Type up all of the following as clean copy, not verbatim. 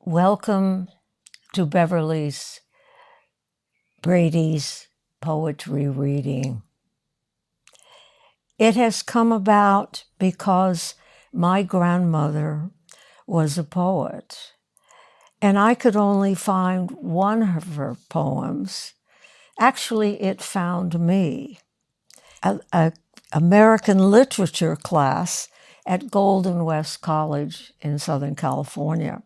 Welcome to Beverly Brady's poetry reading. It has come about because my grandmother was a poet, and I could only find one of her poems. Actually, it found me. An American literature class at Golden West College in Southern California.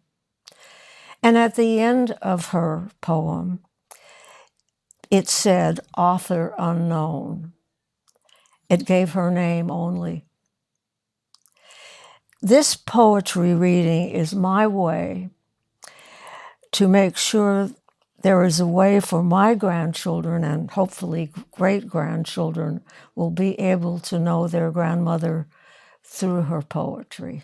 And at the end of her poem, it said, author unknown. It gave her name only. This poetry reading is my way to make sure there is a way for my grandchildren and hopefully great-grandchildren will be able to know their grandmother through her poetry.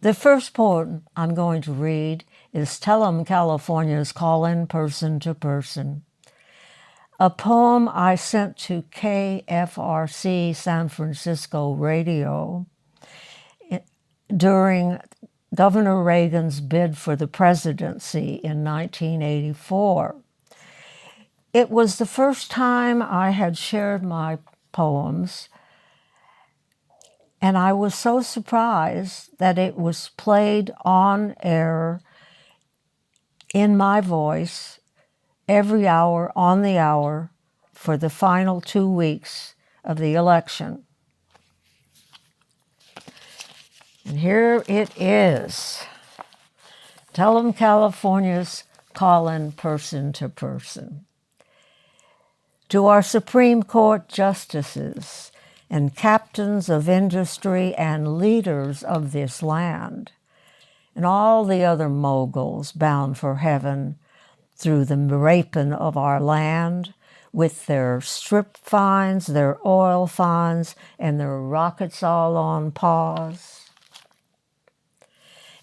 The first poem I'm going to read is Tell 'em California's Callin' Person to Person, a poem I sent to KFRC San Francisco Radio during Governor Reagan's bid for the presidency in 1984. It was the first time I had shared my poems, and I was so surprised that it was played on air in my voice every hour on the hour for the final 2 weeks of the election. And here it is. Tell 'em California's callin' person to person. To our Supreme Court justices and captains of industry and leaders of this land, and all the other moguls bound for heaven through the raping of our land with their strip fines, their oil fines, and their rockets all on pause.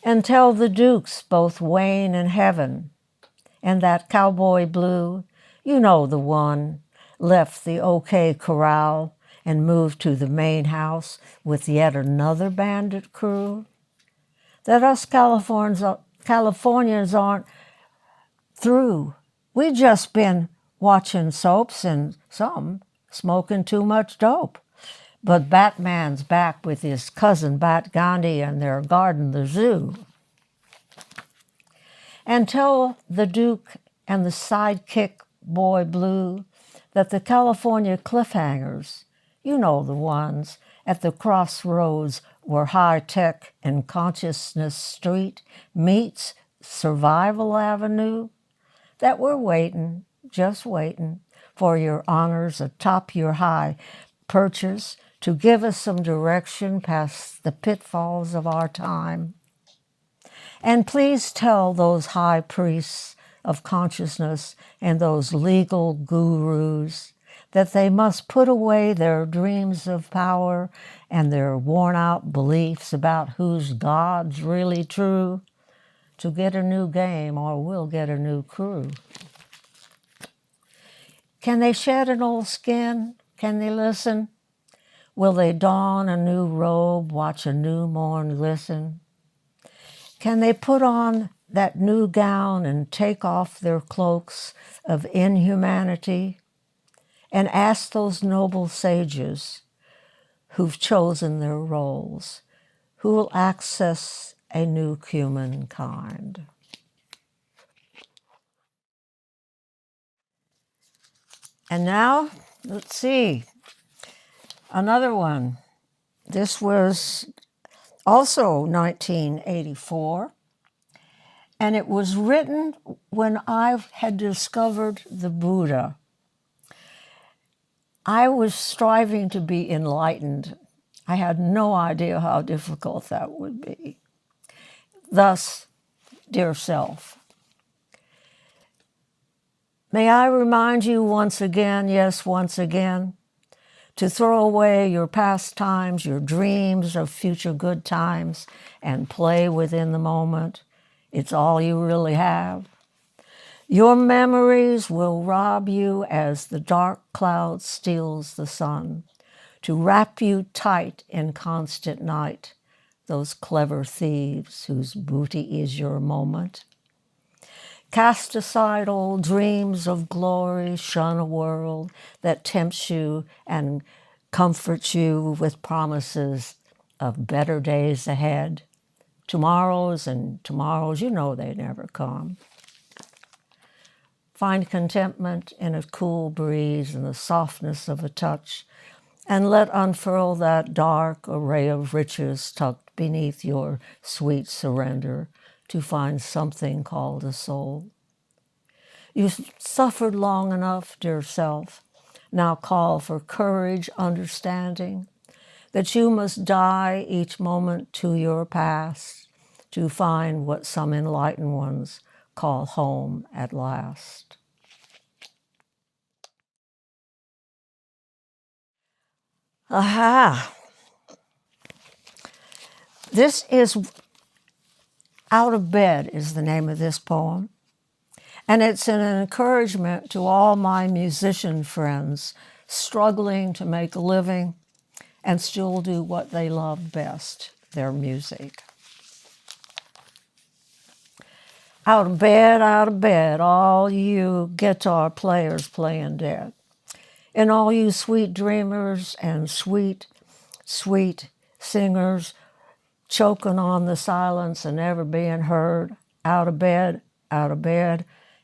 And tell the dukes, both Wayne and Heaven, and that cowboy blue, you know the one, left the OK Corral and moved to the main house with yet another bandit crew, that us Californians aren't through. We just been watching soaps and some smoking too much dope. But Batman's back with his cousin Bat Gandhi and they're guarding the zoo. And tell the Duke and the sidekick boy Blue that the California cliffhangers, you know the ones, at the crossroads where high tech and Consciousness Street meets Survival Avenue, that we're waiting, just waiting, for your honors atop your high perches to give us some direction past the pitfalls of our time. And please tell those high priests of consciousness and those legal gurus that they must put away their dreams of power and their worn-out beliefs about whose God's really true to get a new game or we'll get a new crew. Can they shed an old skin? Can they listen? Will they don a new robe, watch a new morn glisten? Can they put on that new gown and take off their cloaks of inhumanity and ask those noble sages who've chosen their roles, who will access a new humankind? And now, let's see, another one. This was also 1984, and it was written when I had discovered the Buddha. I was striving to be enlightened. I had no idea how difficult that would be. Thus, dear self, may I remind you once again, yes, once again, to throw away your past times, your dreams of future good times, and play within the moment. It's all you really have. Your memories will rob you as the dark cloud steals the sun, to wrap you tight in constant night, those clever thieves whose booty is your moment. Cast aside old dreams of glory, shun a world that tempts you and comforts you with promises of better days ahead. Tomorrows and tomorrows, you know they never come. Find contentment in a cool breeze and the softness of a touch, and let unfurl that dark array of riches tucked beneath your sweet surrender to find something called a soul. You've suffered long enough, dear self. Now call for courage, understanding that you must die each moment to your past to find what some enlightened ones call home at last. Aha! This is Out of Bed is the name of this poem. And it's an encouragement to all my musician friends struggling to make a living and still do what they love best, their music. Out of bed, all you guitar players playing dead. And all you sweet dreamers and sweet, sweet singers choking on the silence and never being heard. Out of bed,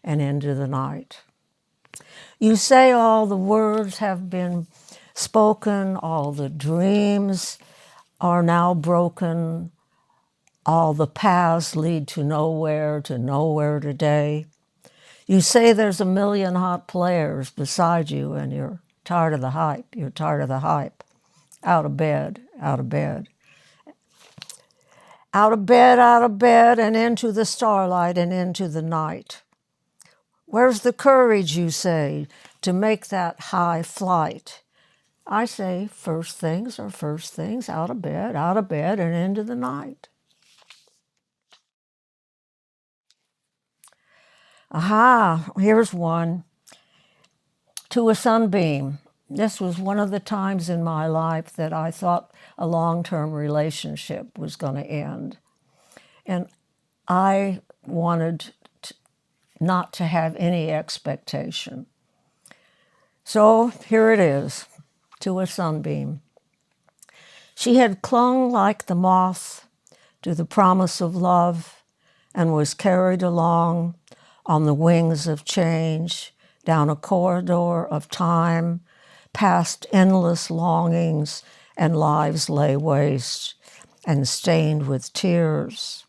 and into the night. You say all the words have been spoken, all the dreams are now broken, all the paths lead to nowhere today. You say there's a million hot players beside you and you're tired of the hype, Out of bed, out of bed. Out of bed, and into the starlight and into the night. Where's the courage, you say, to make that high flight? I say first things are first things, out of bed, and into the night. Aha, here's one. To a sunbeam. This was one of the times in my life that I thought a long-term relationship was going to end. And I wanted not to have any expectation. So here it is, to a sunbeam. She had clung like the moth to the promise of love and was carried along on the wings of change, down a corridor of time, past endless longings, and lives lay waste and stained with tears.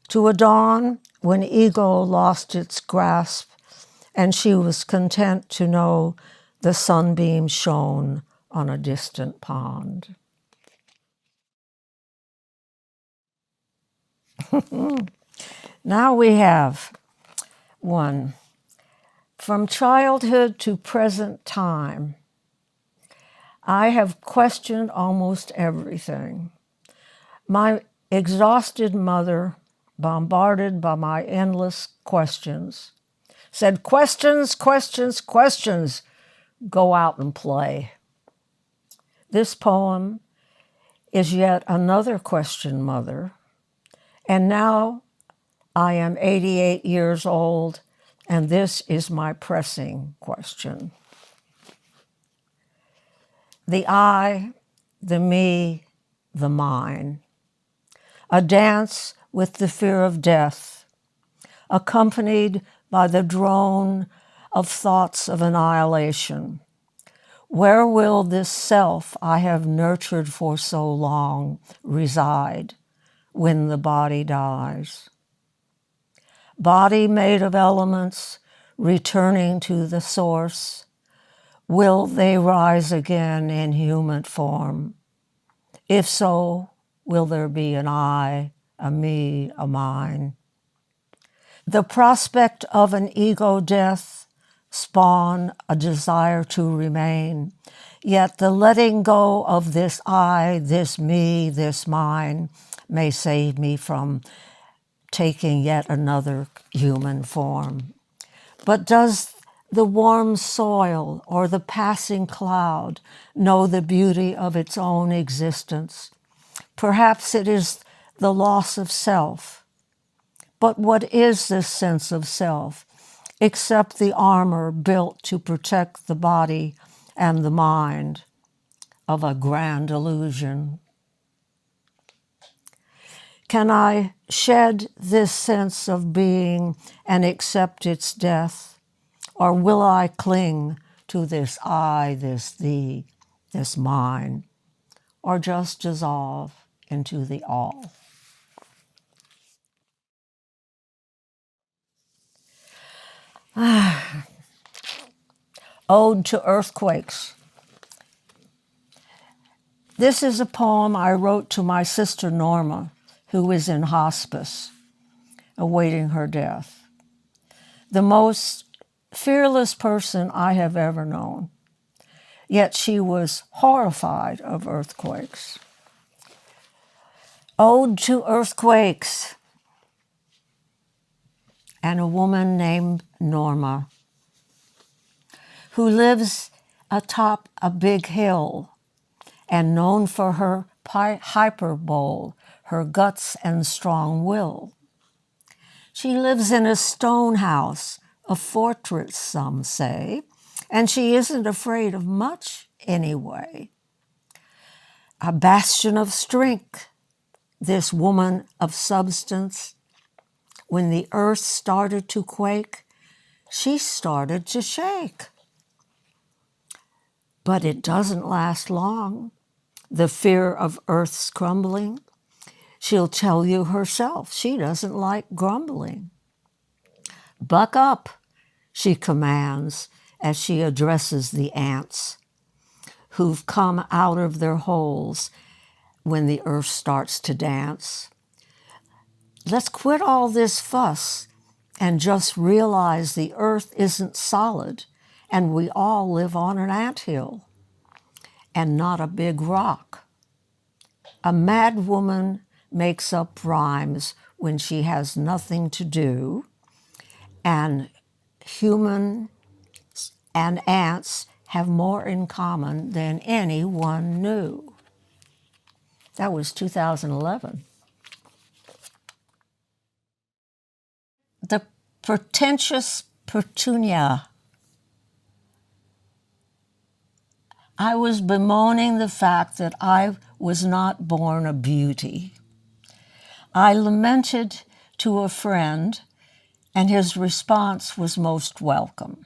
To a dawn when ego lost its grasp and she was content to know the sunbeam shone on a distant pond. Now we have one. From childhood to present time, I have questioned almost everything. My exhausted mother, bombarded by my endless questions, said, questions, questions, questions, go out and play. This poem is yet another question, Mother. And now I am 88 years old, and this is my pressing question. The I, the me, the mine. A dance with the fear of death, accompanied by the drone of thoughts of annihilation. Where will this self I have nurtured for so long reside when the body dies? Body made of elements, returning to the source, will they rise again in human form? If so, will there be an I, a me, a mine? The prospect of an ego death spawn a desire to remain, yet the letting go of this I, this me, this mine may save me from taking yet another human form. But does the warm soil or the passing cloud know the beauty of its own existence? Perhaps it is the loss of self. But what is this sense of self, except the armor built to protect the body and the mind of a grand illusion? Can I shed this sense of being and accept its death? Or will I cling to this I, this thee, this mine, or just dissolve into the all? Ode to Earthquakes. This is a poem I wrote to my sister Norma, who is in hospice, awaiting her death. The most fearless person I have ever known, yet she was horrified of earthquakes. Ode to Earthquakes. And a woman named Norma, who lives atop a big hill and known for her hyperbole, her guts and strong will. She lives in a stone house, a fortress, some say, and she isn't afraid of much anyway. A bastion of strength, this woman of substance. When the earth started to quake, she started to shake. But it doesn't last long, the fear of earth's crumbling. She'll tell you herself she doesn't like grumbling. Buck up, she commands as she addresses the ants who've come out of their holes when the earth starts to dance. Let's quit all this fuss and just realize the earth isn't solid and we all live on an anthill and not a big rock. A mad woman makes up rhymes when she has nothing to do, and humans and ants have more in common than anyone knew. That was 2011. The pretentious Petunia. I was bemoaning the fact that I was not born a beauty. I lamented to a friend, and his response was most welcome.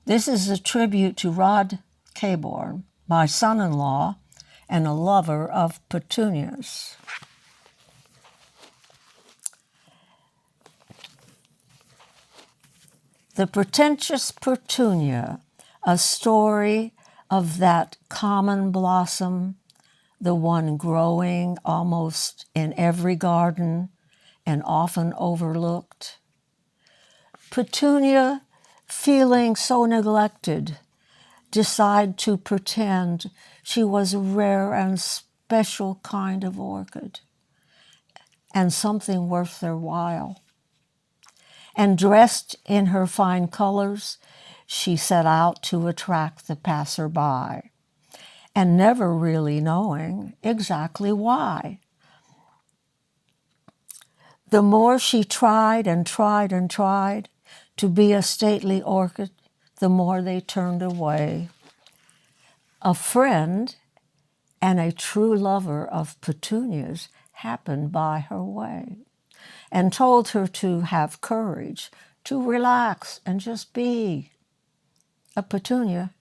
This is a tribute to Rod Caborn, my son-in-law, and a lover of petunias. The pretentious petunia, a story of that common blossom, the one growing almost in every garden and often overlooked. Petunia, feeling so neglected, decide to pretend she was a rare and special kind of orchid and something worth their while. And dressed in her fine colors, she set out to attract the passerby, and never really knowing exactly why. The more she tried and tried and tried to be a stately orchid, the more they turned away. A friend and a true lover of petunias happened by her way and told her to have courage, to relax and just be a petunia,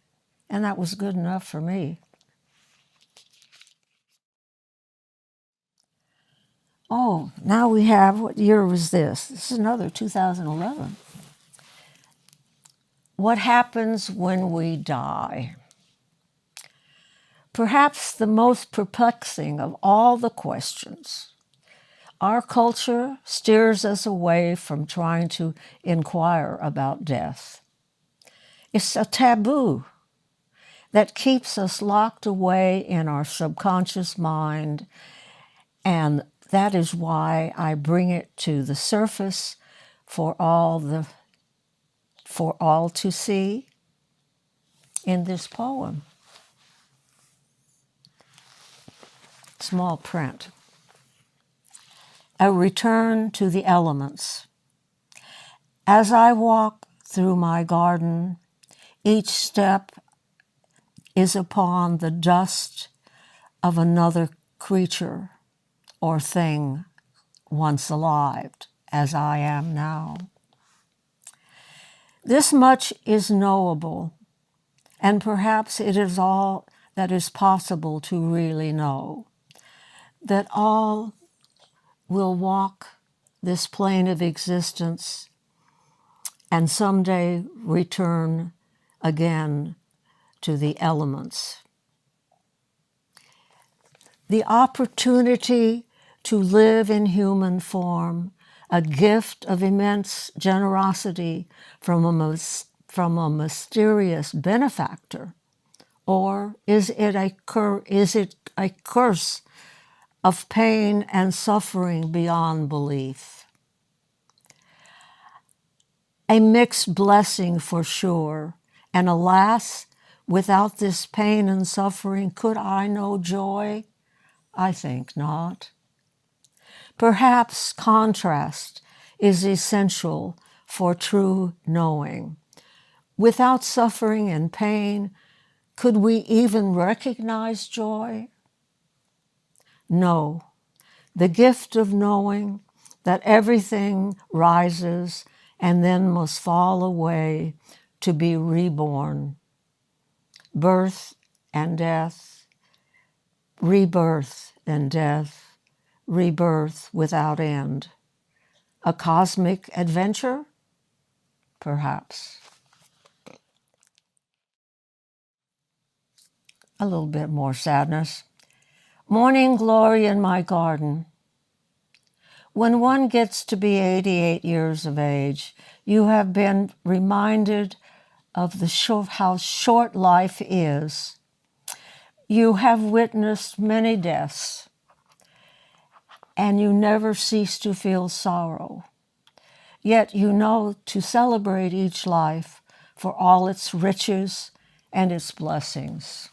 and that was good enough for me. Oh, now we have, what year was this? This is another 2011. What happens when we die? Perhaps the most perplexing of all the questions. Our culture steers us away from trying to inquire about death. It's a taboo that keeps us locked away in our subconscious mind, and that is why I bring it to the surface for all to see in this poem. small print. A return to the elements. As I walk through my garden, each step is upon the dust of another creature or thing once alive, as I am now. This much is knowable, and perhaps it is all that is possible to really know, that all will walk this plane of existence and someday return again to the elements. The opportunity to live in human form, a gift of immense generosity from a mysterious benefactor, or is it a curse of pain and suffering beyond belief? A mixed blessing for sure, and alas, without this pain and suffering, could I know joy? I think not. Perhaps contrast is essential for true knowing. Without suffering and pain, could we even recognize joy? No. The gift of knowing that everything rises and then must fall away to be reborn. Birth and death, rebirth and death, rebirth without end. A cosmic adventure? Perhaps. A little bit more sadness. Morning glory in my garden. When one gets to be 88 years of age, you have been reminded of how short life is. You have witnessed many deaths, and you never cease to feel sorrow. Yet you know to celebrate each life for all its riches and its blessings.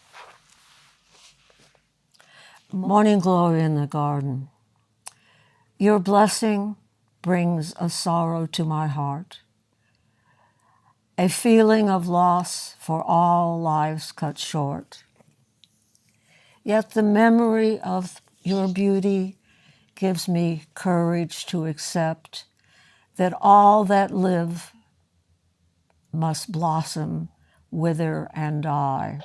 Morning glory in the garden. Your blessing brings a sorrow to my heart, a feeling of loss for all lives cut short. Yet the memory of your beauty gives me courage to accept that all that live must blossom, wither, and die.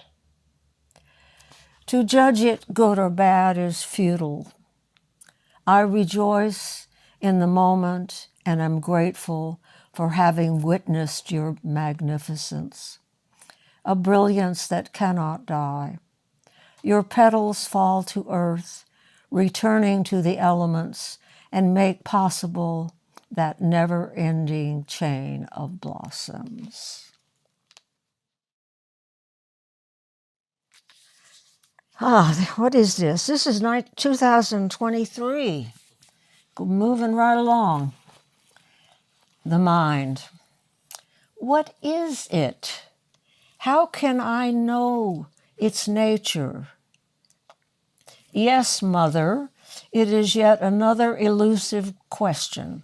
To judge it good or bad is futile. I rejoice in the moment and am grateful for having witnessed your magnificence, a brilliance that cannot die. Your petals fall to earth, returning to the elements, and make possible that never-ending chain of blossoms. What is this? This is 2023. Moving right along. The mind. What is it? How can I know its nature? Yes, Mother, it is yet another elusive question,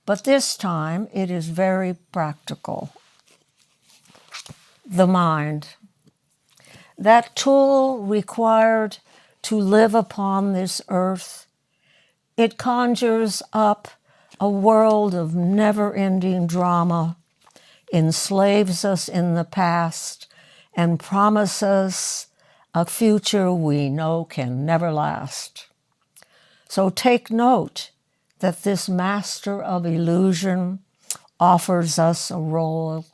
but this time it is very practical. The mind. That tool required to live upon this earth, it conjures up a world of never-ending drama, enslaves us in the past, and promises a future we know can never last. So take note that this master of illusion offers us a role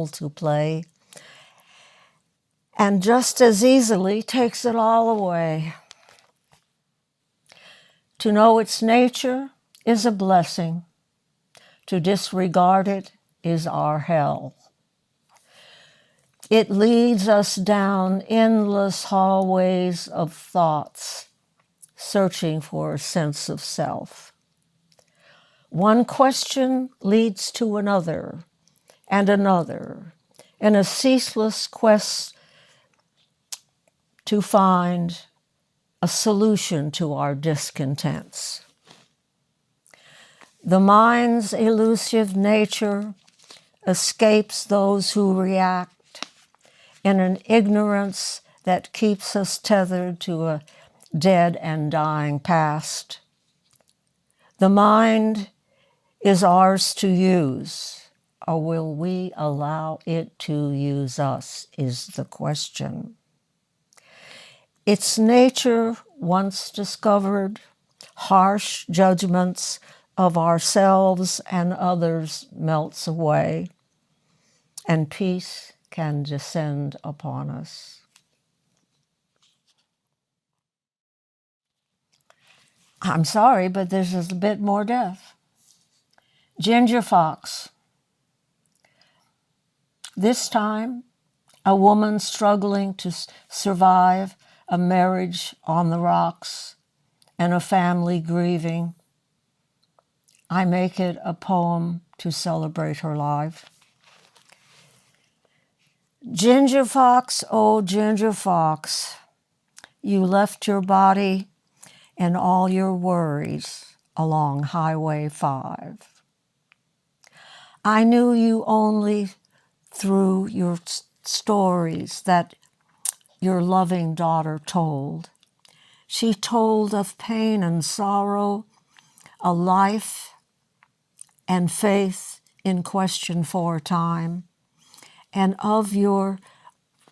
to play, and just as easily takes it all away. To know its nature is a blessing. To disregard it is our hell. It leads us down endless hallways of thoughts, searching for a sense of self. One question leads to another, and another, in a ceaseless quest to find a solution to our discontents. The mind's elusive nature escapes those who react in an ignorance that keeps us tethered to a dead and dying past. The mind is ours to use, or will we allow it to use us, is the question. Its nature, once discovered, harsh judgments of ourselves and others melts away, and peace can descend upon us. I'm sorry, but this is a bit more death. Ginger Fox. This time, a woman struggling to survive a marriage on the rocks and a family grieving. I make it a poem to celebrate her life. Ginger Fox, oh Ginger Fox, you left your body and all your worries along Highway 5. I knew you only through your stories that your loving daughter told. She told of pain and sorrow, a life and faith in question for a time, and of your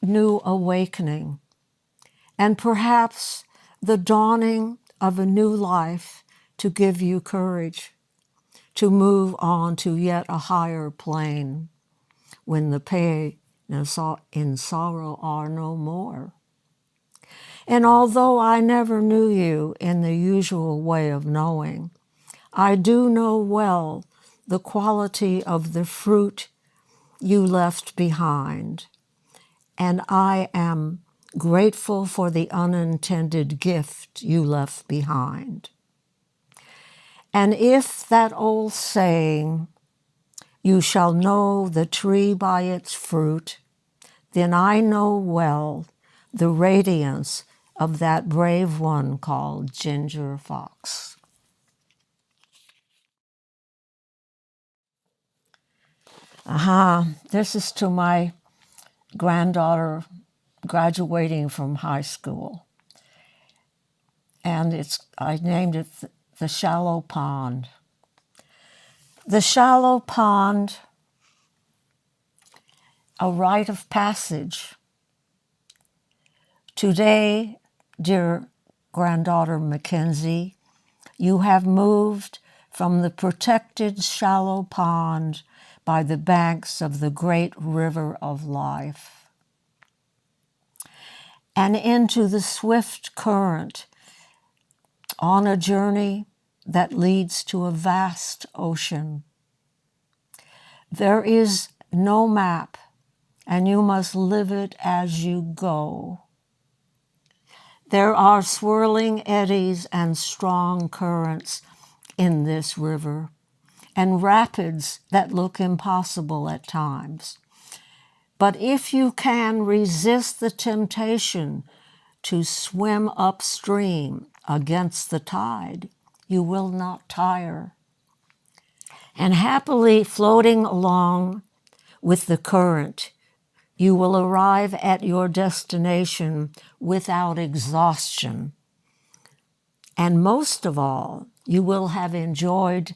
new awakening, and perhaps the dawning of a new life to give you courage to move on to yet a higher plane when the pain and sorrow are no more. And although I never knew you in the usual way of knowing, I do know well the quality of the fruit you left behind, and I am grateful for the unintended gift you left behind. And if that old saying, you shall know the tree by its fruit, then I know well the radiance of that brave one called Ginger Fox. This is to my granddaughter graduating from high school. And I named it The Shallow Pond. The shallow pond, a rite of passage. Today, dear granddaughter Mackenzie, you have moved from the protected shallow pond by the banks of the great river of life and into the swift current on a journey that leads to a vast ocean. There is no map, and you must live it as you go. There are swirling eddies and strong currents in this river, and rapids that look impossible at times. But if you can resist the temptation to swim upstream against the tide, you will not tire. And happily floating along with the current, you will arrive at your destination without exhaustion. And most of all, you will have enjoyed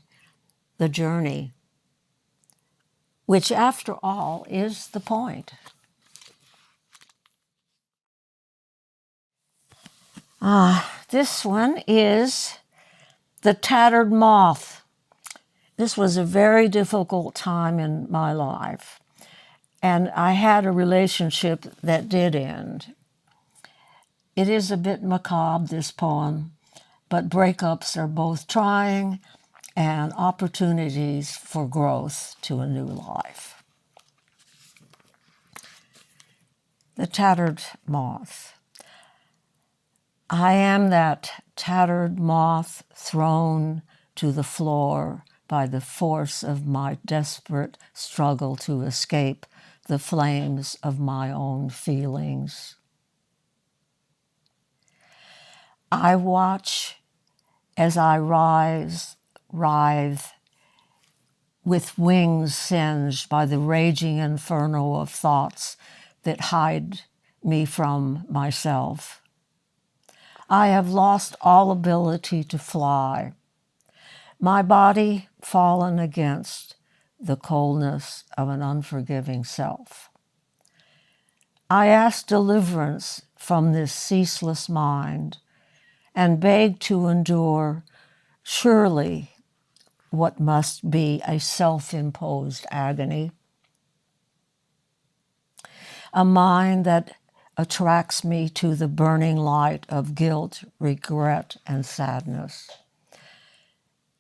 the journey, which after all is the point. This one is The Tattered Moth. This was a very difficult time in my life, and I had a relationship that did end. It is a bit macabre, this poem, but breakups are both trying and opportunities for growth to a new life. The Tattered Moth. I am that tattered moth thrown to the floor by the force of my desperate struggle to escape the flames of my own feelings. I watch as I writhe with wings singed by the raging inferno of thoughts that hide me from myself. I have lost all ability to fly, my body fallen against the coldness of an unforgiving self. I ask deliverance from this ceaseless mind and beg to endure surely what must be a self-imposed agony, a mind that attracts me to the burning light of guilt, regret, and sadness.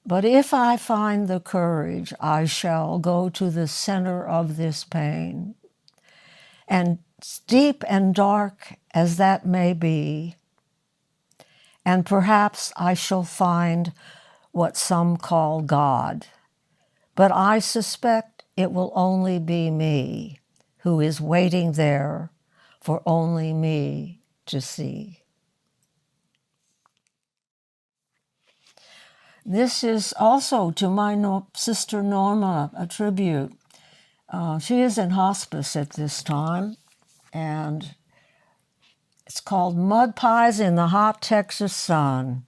But if I find the courage, I shall go to the center of this pain. And deep and dark as that may be, and perhaps I shall find what some call God, but I suspect it will only be me who is waiting there for only me to see. This is also to my sister Norma, a tribute. She is in hospice at this time, and it's called Mud Pies in the Hot Texas Sun.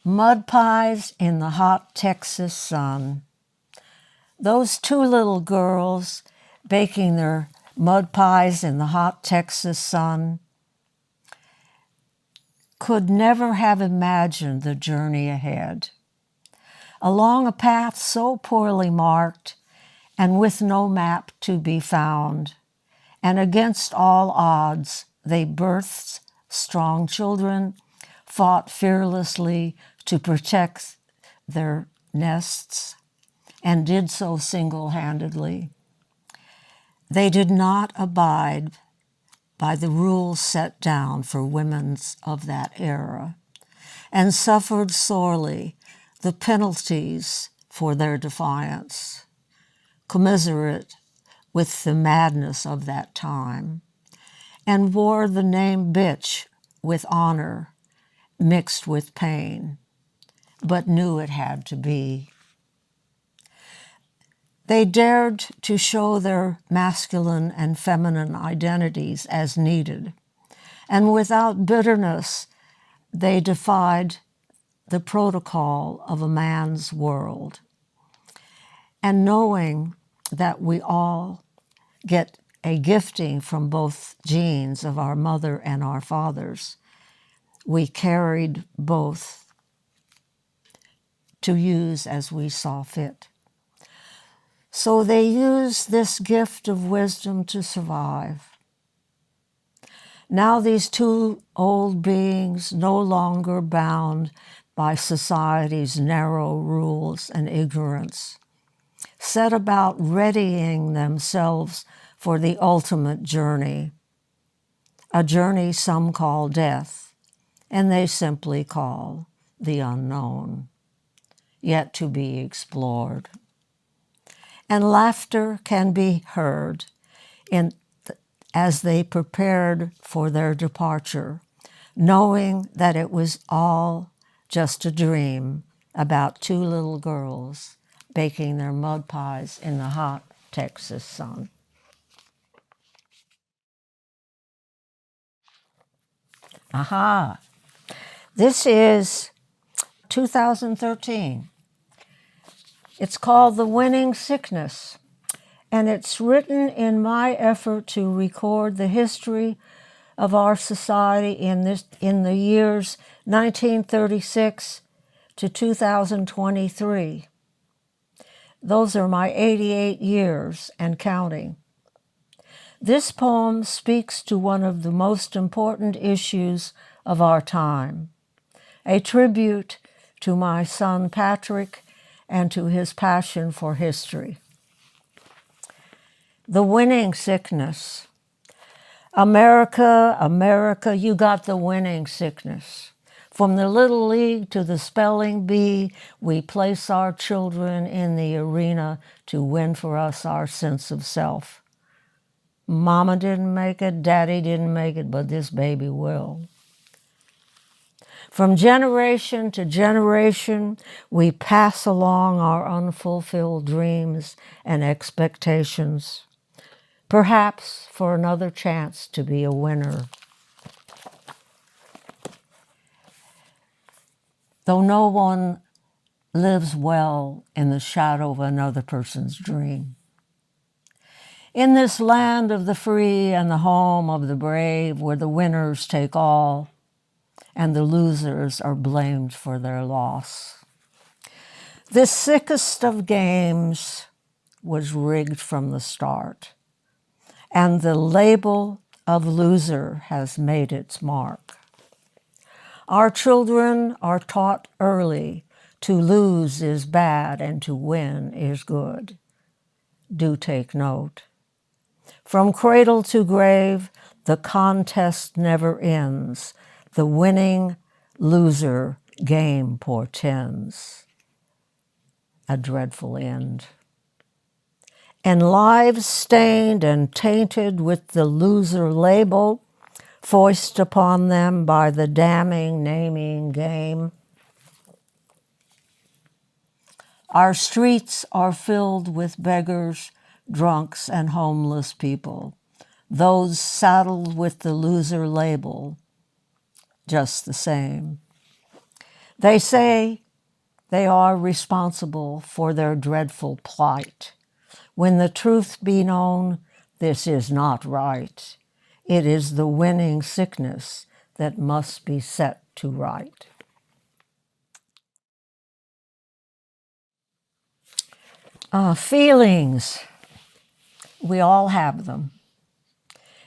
Mud pies in the hot Texas sun. Those two little girls baking their mud pies in the hot Texas sun could never have imagined the journey ahead. Along a path so poorly marked and with no map to be found, and against all odds, they birthed strong children, fought fearlessly to protect their nests, and did so single-handedly. They did not abide by the rules set down for women of that era, and suffered sorely the penalties for their defiance, commiserate with the madness of that time, and wore the name bitch with honor mixed with pain, but knew it had to be. They dared to show their masculine and feminine identities as needed, and without bitterness, they defied the protocol of a man's world. And knowing that we all get a gifting from both genes of our mother and our fathers, we carried both to use as we saw fit. So they used this gift of wisdom to survive. Now these two old beings, no longer bound by society's narrow rules and ignorance, set about readying themselves for the ultimate journey, a journey some call death, and they simply call the unknown, yet to be explored. And laughter can be heard as they prepared for their departure, knowing that it was all just a dream about two little girls baking their mud pies in the hot Texas sun. Aha! This is 2013. It's called The Winning Sickness, and it's written in my effort to record the history of our society in the years 1936 to 2023. Those are my 88 years and counting. This poem speaks to one of the most important issues of our time, a tribute to my son Patrick and to his passion for history. The winning sickness. America, America, you got the winning sickness. From the Little League to the spelling bee, we place our children in the arena to win for us our sense of self. Mama didn't make it, Daddy didn't make it, but this baby will. From generation to generation, we pass along our unfulfilled dreams and expectations, perhaps for another chance to be a winner. Though no one lives well in the shadow of another person's dream. In this land of the free and the home of the brave, where the winners take all and the losers are blamed for their loss. This sickest of games was rigged from the start, and the label of loser has made its mark. Our children are taught early to lose is bad and to win is good. Do take note. From cradle to grave, the contest never ends. The winning-loser game portends a dreadful end. And lives stained and tainted with the loser label foisted upon them by the damning naming game. Our streets are filled with beggars, drunks, and homeless people, those saddled with the loser label, just the same. They say they are responsible for their dreadful plight. When the truth be known, this is not right. It is the winning sickness that must be set to right. Feelings, we all have them.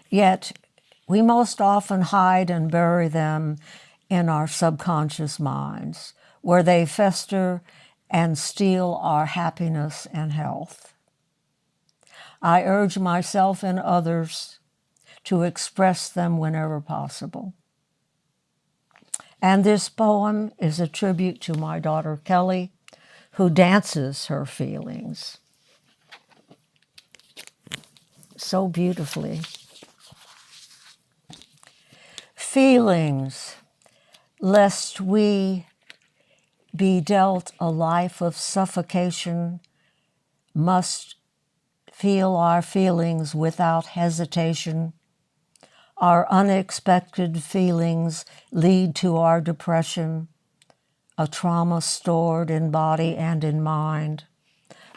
Yet we most often hide and bury them in our subconscious minds, where they fester and steal our happiness and health. I urge myself and others to express them whenever possible. And this poem is a tribute to my daughter Kelly, who dances her feelings so beautifully. Feelings, lest we be dealt a life of suffocation, must feel our feelings without hesitation. Our unexpected feelings lead to our depression, a trauma stored in body and in mind,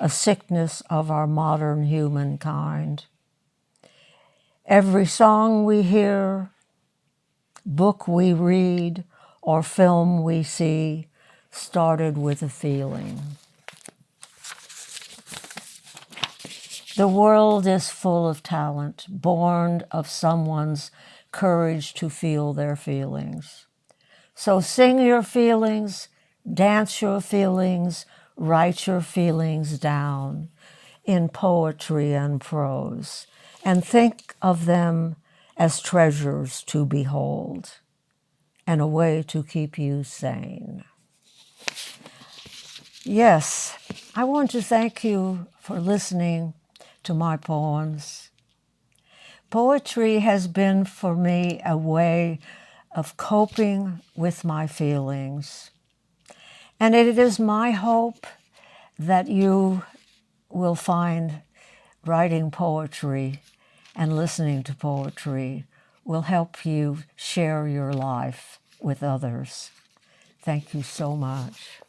a sickness of our modern humankind. Every song we hear, book we read, or film we see started with a feeling. The world is full of talent, born of someone's courage to feel their feelings. So sing your feelings, dance your feelings, write your feelings down in poetry and prose, and think of them as treasures to behold and a way to keep you sane. Yes, I want to thank you for listening to my poems. Poetry has been for me a way of coping with my feelings. And it is my hope that you will find writing poetry and listening to poetry will help you share your life with others. Thank you so much.